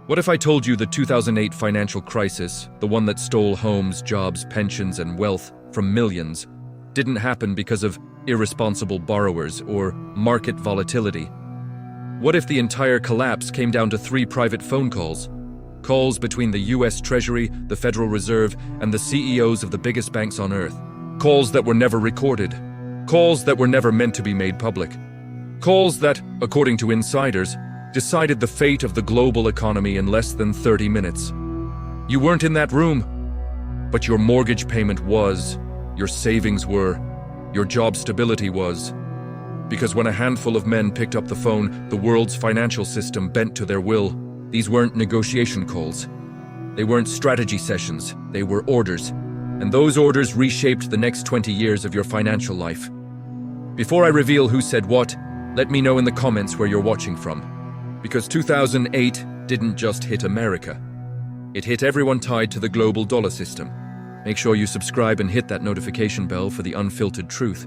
What if I told you the 2008 financial crisis, the one that stole homes, jobs, pensions, and wealth from millions, didn't happen because of irresponsible borrowers or market volatility? What if the entire collapse came down to 3 private phone calls? Calls between the US Treasury, the Federal Reserve, and the CEOs of the biggest banks on earth. Calls that were never recorded. Calls that were never meant to be made public. Calls that, according to insiders, decided the fate of the global economy in less than 30 minutes. You weren't in that room, but your mortgage payment was, your savings were, your job stability was. Because when a handful of men picked up the phone, the world's financial system bent to their will. These weren't negotiation calls. They weren't strategy sessions. They were orders. And those orders reshaped the next 20 years of your financial life. Before I reveal who said what, let me know in the comments where you're watching from. Because 2008 didn't just hit America. It hit everyone tied to the global dollar system. Make sure you subscribe and hit that notification bell for the unfiltered truth.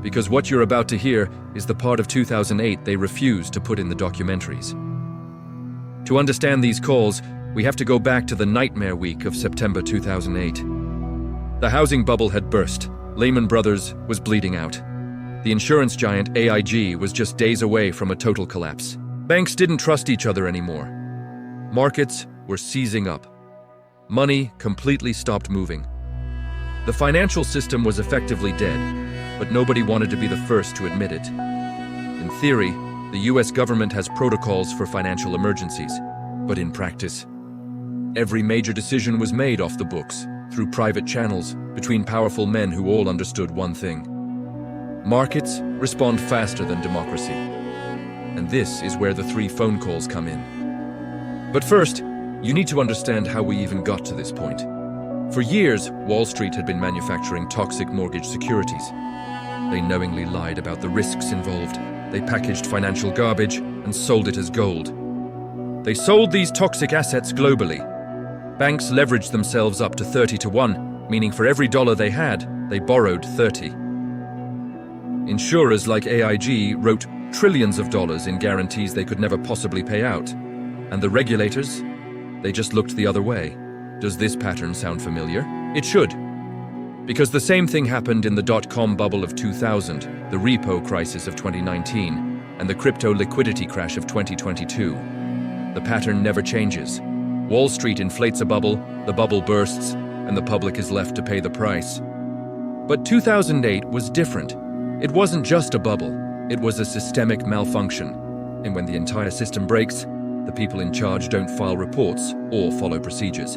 Because what you're about to hear is the part of 2008 they refused to put in the documentaries. To understand these calls, we have to go back to the nightmare week of September 2008. The housing bubble had burst. Lehman Brothers was bleeding out. The insurance giant AIG was just days away from a total collapse. Banks didn't trust each other anymore. Markets were seizing up. Money completely stopped moving. The financial system was effectively dead, but nobody wanted to be the first to admit it. In theory, the US government has protocols for financial emergencies, but in practice, every major decision was made off the books, through private channels, between powerful men who all understood one thing. Markets respond faster than democracy. And this is where the 3 phone calls come in. But first, you need to understand how we even got to this point. For years, Wall Street had been manufacturing toxic mortgage securities. They knowingly lied about the risks involved. They packaged financial garbage and sold it as gold. They sold these toxic assets globally. Banks leveraged themselves up to 30 to 1, meaning for every dollar they had, they borrowed 30. Insurers like AIG wrote trillions of dollars in guarantees they could never possibly pay out. And the regulators? They just looked the other way. Does this pattern sound familiar? It should. Because the same thing happened in the dot-com bubble of 2000, the repo crisis of 2019, and the crypto liquidity crash of 2022. The pattern never changes. Wall Street inflates a bubble, the bubble bursts, and the public is left to pay the price. But 2008 was different. It wasn't just a bubble. It was a systemic malfunction. And when the entire system breaks, the people in charge don't file reports or follow procedures.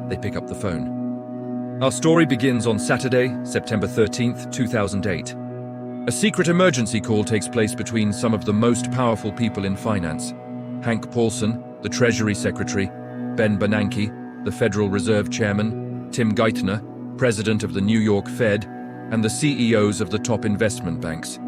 They pick up the phone. Our story begins on Saturday, September 13th, 2008. A secret emergency call takes place between some of the most powerful people in finance. Hank Paulson, the Treasury Secretary, Ben Bernanke, the Federal Reserve Chairman, Tim Geithner, President of the New York Fed, and the CEOs of the top investment banks.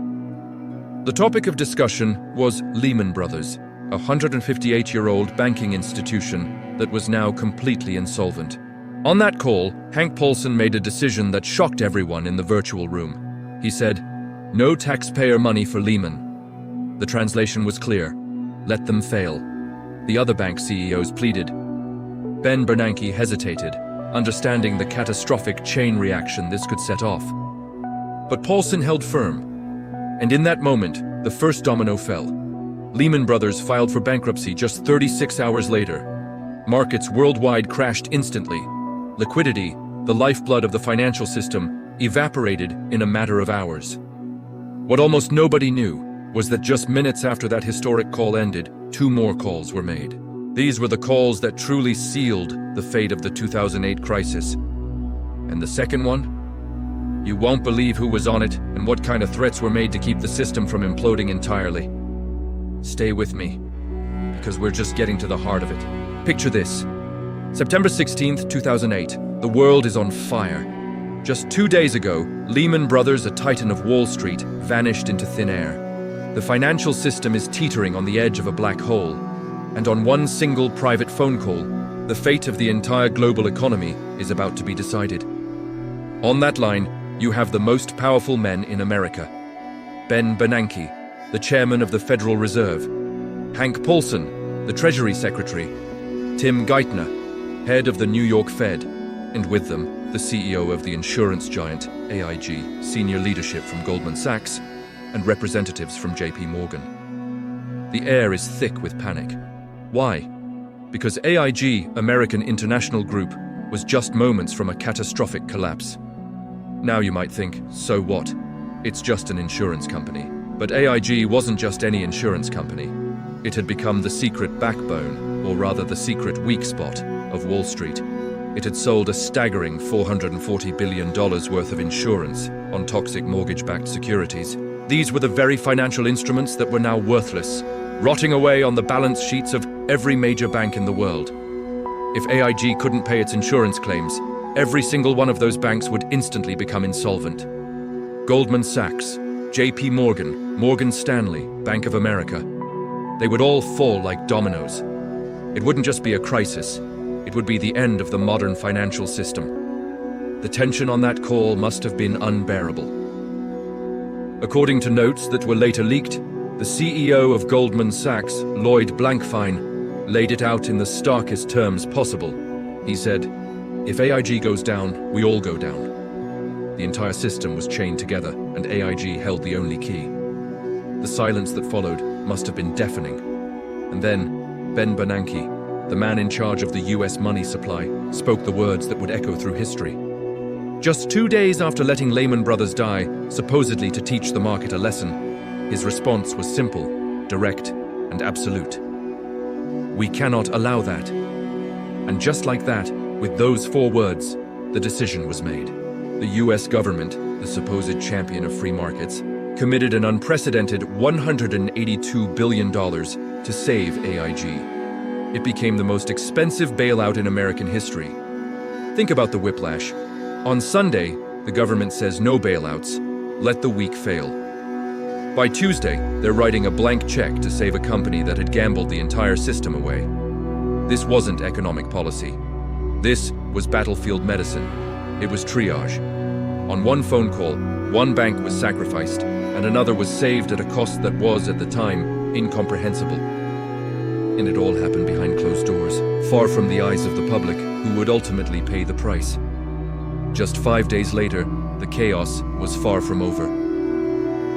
The topic of discussion was Lehman Brothers, a 158-year-old banking institution that was now completely insolvent. On that call, Hank Paulson made a decision that shocked everyone in the virtual room. He said, "No taxpayer money for Lehman." The translation was clear. Let them fail. The other bank CEOs pleaded. Ben Bernanke hesitated, understanding the catastrophic chain reaction this could set off. But Paulson held firm. And in that moment, the first domino fell. Lehman Brothers filed for bankruptcy just 36 hours later. Markets worldwide crashed instantly. Liquidity, the lifeblood of the financial system, evaporated in a matter of hours. What almost nobody knew was that just minutes after that historic call ended, 2 more calls were made. These were the calls that truly sealed the fate of the 2008 crisis. And the second one? You won't believe who was on it and what kind of threats were made to keep the system from imploding entirely. Stay with me, because we're just getting to the heart of it. Picture this. September 16th, 2008. The world is on fire. Just 2 days ago, Lehman Brothers, a titan of Wall Street, vanished into thin air. The financial system is teetering on the edge of a black hole. And on one single private phone call, the fate of the entire global economy is about to be decided. On that line, you have the most powerful men in America. Ben Bernanke, the chairman of the Federal Reserve. Hank Paulson, the Treasury Secretary, Tim Geithner, head of the New York Fed, and with them, the CEO of the insurance giant AIG, senior leadership from Goldman Sachs, and representatives from JPMorgan. The air is thick with panic. Why? Because AIG, American International Group, was just moments from a catastrophic collapse. Now you might think, so what? It's just an insurance company. But AIG wasn't just any insurance company. It had become the secret backbone, or rather the secret weak spot, of Wall Street. It had sold a staggering $440 billion worth of insurance on toxic mortgage-backed securities. These were the very financial instruments that were now worthless, rotting away on the balance sheets of every major bank in the world. If AIG couldn't pay its insurance claims, every single one of those banks would instantly become insolvent. Goldman Sachs, JPMorgan, Morgan Stanley, Bank of America. They would all fall like dominoes. It wouldn't just be a crisis, it would be the end of the modern financial system. The tension on that call must have been unbearable. According to notes that were later leaked, the CEO of Goldman Sachs, Lloyd Blankfein, laid it out in the starkest terms possible. He said, "If AIG goes down, we all go down." The entire system was chained together, and AIG held the only key. The silence that followed must have been deafening. And then, Ben Bernanke, the man in charge of the US money supply, spoke the words that would echo through history. Just 2 days after letting Lehman Brothers die, supposedly to teach the market a lesson, his response was simple, direct, and absolute. "We cannot allow that." And just like that, with those 4 words, the decision was made. The US government, the supposed champion of free markets, committed an unprecedented $182 billion to save AIG. It became the most expensive bailout in American history. Think about the whiplash. On Sunday, the government says no bailouts, let the weak fail. By Tuesday, they're writing a blank check to save a company that had gambled the entire system away. This wasn't economic policy. This was battlefield medicine. It was triage. On one phone call, one bank was sacrificed, and another was saved at a cost that was, at the time, incomprehensible. And it all happened behind closed doors, far from the eyes of the public, who would ultimately pay the price. Just 5 days later, the chaos was far from over.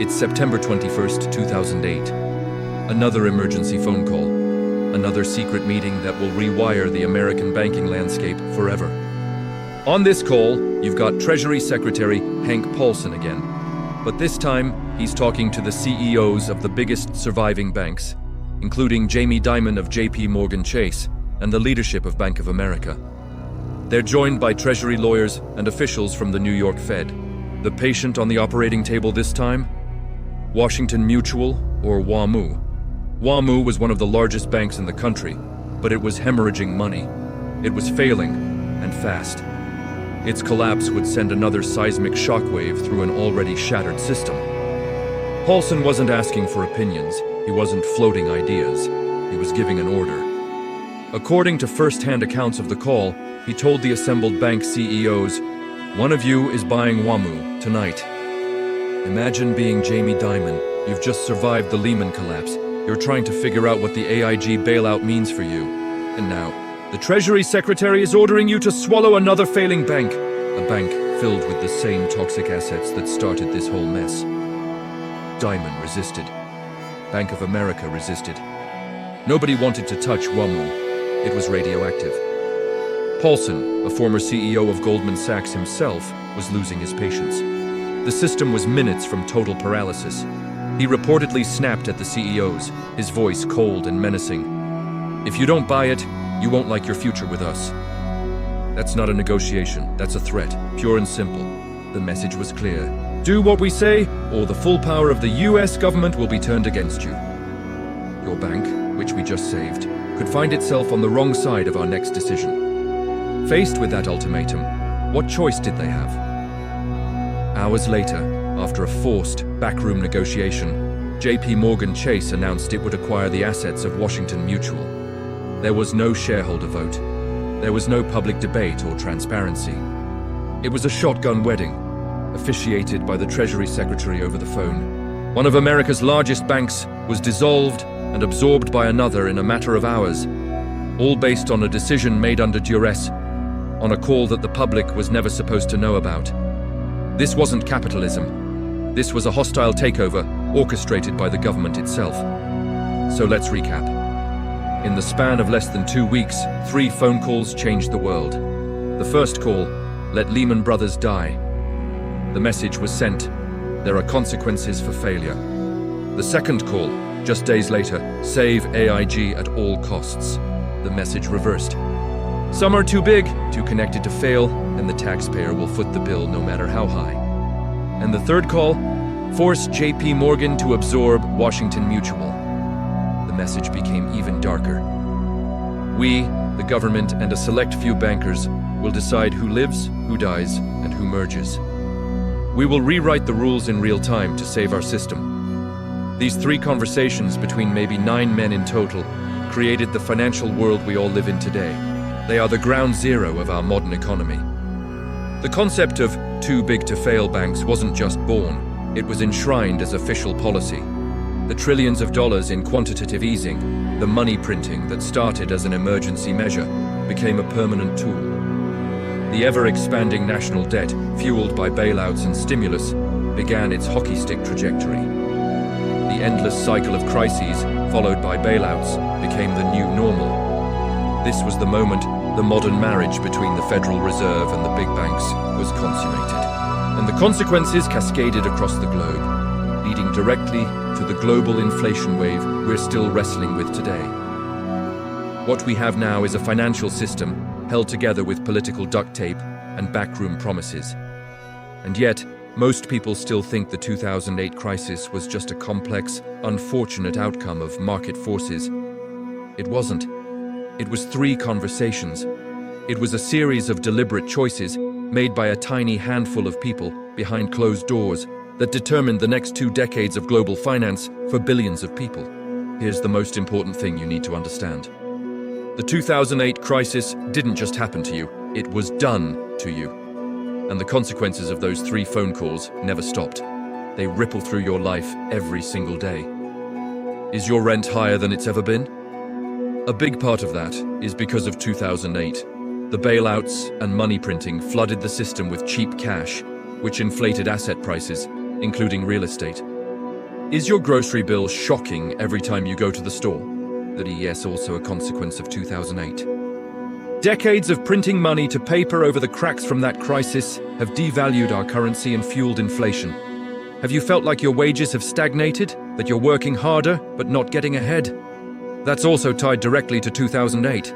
It's September 21st, 2008. Another emergency phone call. Another secret meeting that will rewire the American banking landscape forever. On this call, you've got Treasury Secretary Hank Paulson again. But this time, he's talking to the CEOs of the biggest surviving banks, including Jamie Dimon of JPMorgan Chase and the leadership of Bank of America. They're joined by Treasury lawyers and officials from the New York Fed. The patient on the operating table this time? Washington Mutual, or WAMU. WAMU was one of the largest banks in the country, but it was hemorrhaging money. It was failing, and fast. Its collapse would send another seismic shockwave through an already shattered system. Paulson wasn't asking for opinions. He wasn't floating ideas. He was giving an order. According to first-hand accounts of the call, he told the assembled bank CEOs, "One of you is buying WAMU tonight." Imagine being Jamie Dimon. You've just survived the Lehman collapse. You're trying to figure out what the AIG bailout means for you. And now, the Treasury Secretary is ordering you to swallow another failing bank. A bank filled with the same toxic assets that started this whole mess. Dimon resisted. Bank of America resisted. Nobody wanted to touch WAMU. It was radioactive. Paulson, a former CEO of Goldman Sachs himself, was losing his patience. The system was minutes from total paralysis. He reportedly snapped at the CEOs, his voice cold and menacing. "If you don't buy it, you won't like your future with us." That's not a negotiation, that's a threat, pure and simple. The message was clear. Do what we say, or the full power of the US government will be turned against you. Your bank, which we just saved, could find itself on the wrong side of our next decision. Faced with that ultimatum, what choice did they have? Hours later, after a forced, backroom negotiation, JPMorgan Chase announced it would acquire the assets of Washington Mutual. There was no shareholder vote. There was no public debate or transparency. It was a shotgun wedding, officiated by the Treasury Secretary over the phone. One of America's largest banks was dissolved, and absorbed by another in a matter of hours, all based on a decision made under duress, on a call that the public was never supposed to know about. This wasn't capitalism. This was a hostile takeover orchestrated by the government itself. So let's recap. In the span of less than 2 weeks, 3 phone calls changed the world. The first call, let Lehman Brothers die. The message was sent, there are consequences for failure. The second call, just days later, save AIG at all costs. The message reversed. Some are too big, too connected to fail, and the taxpayer will foot the bill no matter how high. And the third call, force JPMorgan to absorb Washington Mutual. The message became even darker. We, the government, and a select few bankers will decide who lives, who dies, and who merges. We will rewrite the rules in real time to save our system. These 3 conversations between maybe 9 men in total created the financial world we all live in today. They are the ground zero of our modern economy. The concept of too big to fail banks wasn't just born, it was enshrined as official policy. The trillions of dollars in quantitative easing, the money printing that started as an emergency measure, became a permanent tool. The ever-expanding national debt, fueled by bailouts and stimulus, began its hockey stick trajectory. The endless cycle of crises, followed by bailouts, became the new normal. This was the moment the modern marriage between the Federal Reserve and the big banks was consummated. And the consequences cascaded across the globe, leading directly to the global inflation wave we're still wrestling with today. What we have now is a financial system held together with political duct tape and backroom promises. And yet, most people still think the 2008 crisis was just a complex, unfortunate outcome of market forces. It wasn't. It was 3 conversations. It was a series of deliberate choices made by a tiny handful of people behind closed doors that determined the next 2 decades of global finance for billions of people. Here's the most important thing you need to understand. The 2008 crisis didn't just happen to you, it was done to you. And the consequences of those 3 phone calls never stopped. They ripple through your life every single day. Is your rent higher than it's ever been? A big part of that is because of 2008. The bailouts and money printing flooded the system with cheap cash, which inflated asset prices, including real estate. Is your grocery bill shocking every time you go to the store? That is also a consequence of 2008. Decades of printing money to paper over the cracks from that crisis have devalued our currency and fueled inflation. Have you felt like your wages have stagnated, that you're working harder but not getting ahead? That's also tied directly to 2008.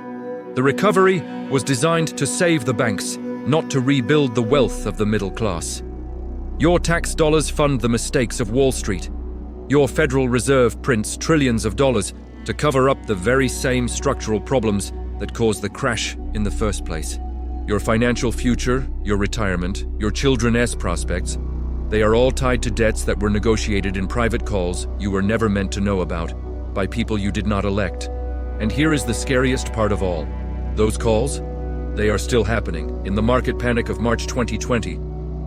The recovery was designed to save the banks, not to rebuild the wealth of the middle class. Your tax dollars fund the mistakes of Wall Street. Your Federal Reserve prints trillions of dollars to cover up the very same structural problems that caused the crash in the first place. Your financial future, your retirement, your children's prospects, they are all tied to debts that were negotiated in private calls you were never meant to know about, by people you did not elect. And here is the scariest part of all. Those calls, they are still happening. In the market panic of March 2020,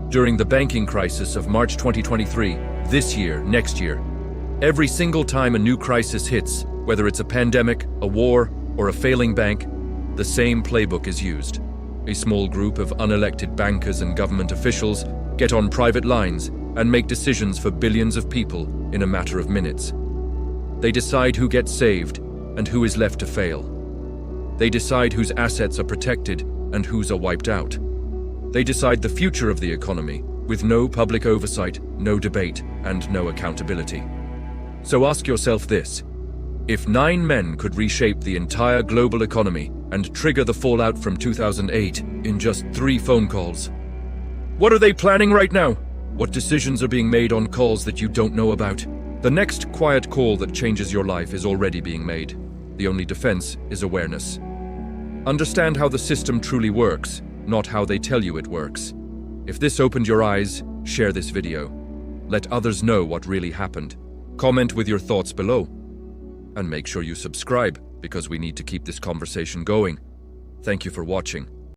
during the banking crisis of March 2023, this year, next year, every single time a new crisis hits, whether it's a pandemic, a war, or a failing bank, the same playbook is used. A small group of unelected bankers and government officials get on private lines and make decisions for billions of people in a matter of minutes. They decide who gets saved and who is left to fail. They decide whose assets are protected and whose are wiped out. They decide the future of the economy with no public oversight, no debate, and no accountability. So ask yourself this: if 9 men could reshape the entire global economy and trigger the fallout from 2008 in just 3 phone calls, what are they planning right now? What decisions are being made on calls that you don't know about? The next quiet call that changes your life is already being made. The only defense is awareness. Understand how the system truly works, not how they tell you it works. If this opened your eyes, share this video. Let others know what really happened. Comment with your thoughts below. And make sure you subscribe, because we need to keep this conversation going. Thank you for watching.